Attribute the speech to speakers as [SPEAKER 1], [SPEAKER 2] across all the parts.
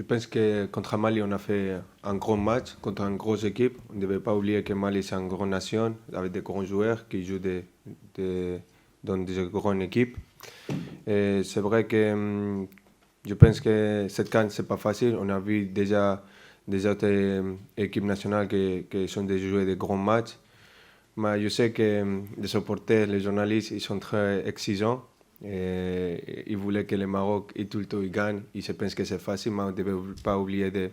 [SPEAKER 1] pense que contre Mali, on a fait un grand match contre une grosse équipe. On ne devait pas oublier que Mali, c'est une grande nation avec des grands joueurs qui jouent dans des grandes équipes. Et c'est vrai que je pense que cette CAN, c'est pas facile. On a vu déjà des autres équipes nationales qui sont déjà jouées des grands matchs. Mais je sais que les supporters, les journalistes, ils sont très exigeants. Et ils voulaient que le Maroc et tout le temps ils gagnent. Ils se pensent que c'est facile, mais on ne devait pas oublier de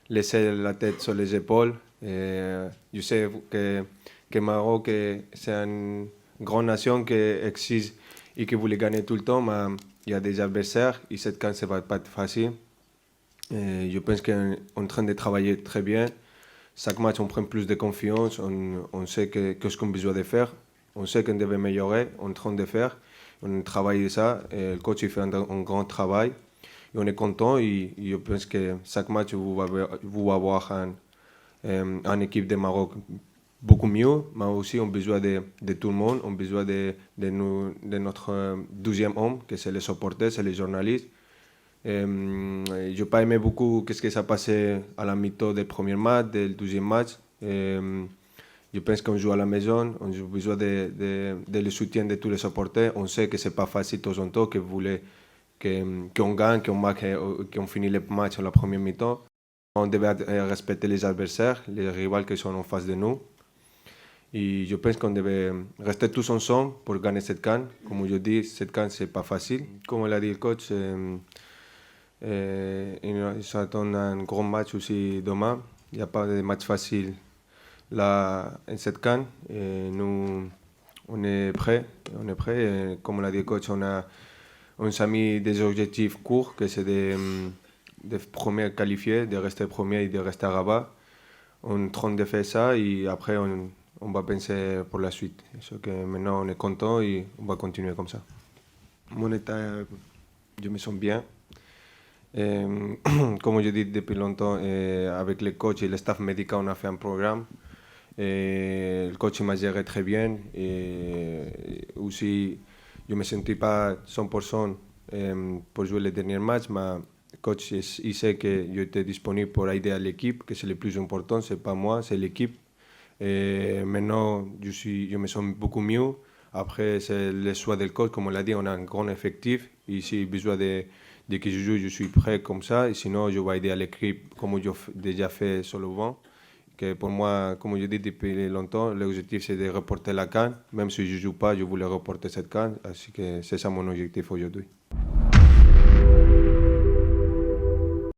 [SPEAKER 1] laisser la tête sur les épaules. Et je sais que le Maroc, c'est une grande nation qui exige et qui voulait gagner tout le temps, mais il y a des adversaires et cette CAN, ça ne va pas être facile. Et je pense qu'on est en train de travailler très bien. Chaque match, on prend plus de confiance, on sait ce qu'on a besoin de faire, on sait qu'on devait améliorer, on est en train de faire, on travaille de ça, et le coach il fait un grand travail, et on est content, et je pense que chaque match, vous allez avoir une équipe de Maroc beaucoup mieux, mais aussi on a besoin de tout le monde, on a besoin de notre deuxième homme, que c'est les supporters, c'est les journalistes. Je n'ai pas aimé beaucoup ce qui s'est passé à la mi-temps du premier match, du deuxième match. Je pense qu'on joue à la maison, on a besoin de le soutien de tous les supporters. On sait que ce n'est pas facile de temps en temps, que vous voulez qu'on gagne, qu'on marque, qu'on finisse le match à la première mi-temps. On devait respecter les adversaires, les rivaux qui sont en face de nous. Et je pense qu'on devait rester tous ensemble pour gagner cette CAN. Comme je dis, cette CAN, ce n'est pas facile. Comme l'a dit le coach, il s'attend à un grand match aussi demain. Il n'y a pas de match facile là en cette CAN. Et nous, on est prêts. On est prêts. Et comme l'a dit le coach, on s'est mis des objectifs courts, que c'est de premiers qualifiés, de rester premier et de rester à Rabat. On est en train de faire ça et après on va penser pour la suite. C'est que maintenant on est content et on va continuer comme ça. Mon état, je me sens bien. Et, comme je dis depuis longtemps, avec les coachs et le staff médical, on a fait un programme. Et le coach m'a géré très bien. Et aussi, je ne me sentais pas 100% pour jouer les derniers matchs, mais le coach il sait que j'étais disponible pour aider à l'équipe, que c'est le plus important, ce n'est pas moi, c'est l'équipe. Et maintenant, je me sens beaucoup mieux. Après, c'est le choix del coach, comme on l'a dit, on a un grand effectif. Et si besoin de que je joue, je suis prêt comme ça. Et sinon, je vais aider à l'équipe comme j'ai déjà fait sur le banc. Que pour moi, comme je dis depuis longtemps, l'objectif c'est de reporter la CAN. Même si je ne joue pas, je voulais reporter cette CAN. Ainsi que c'est ça mon objectif aujourd'hui.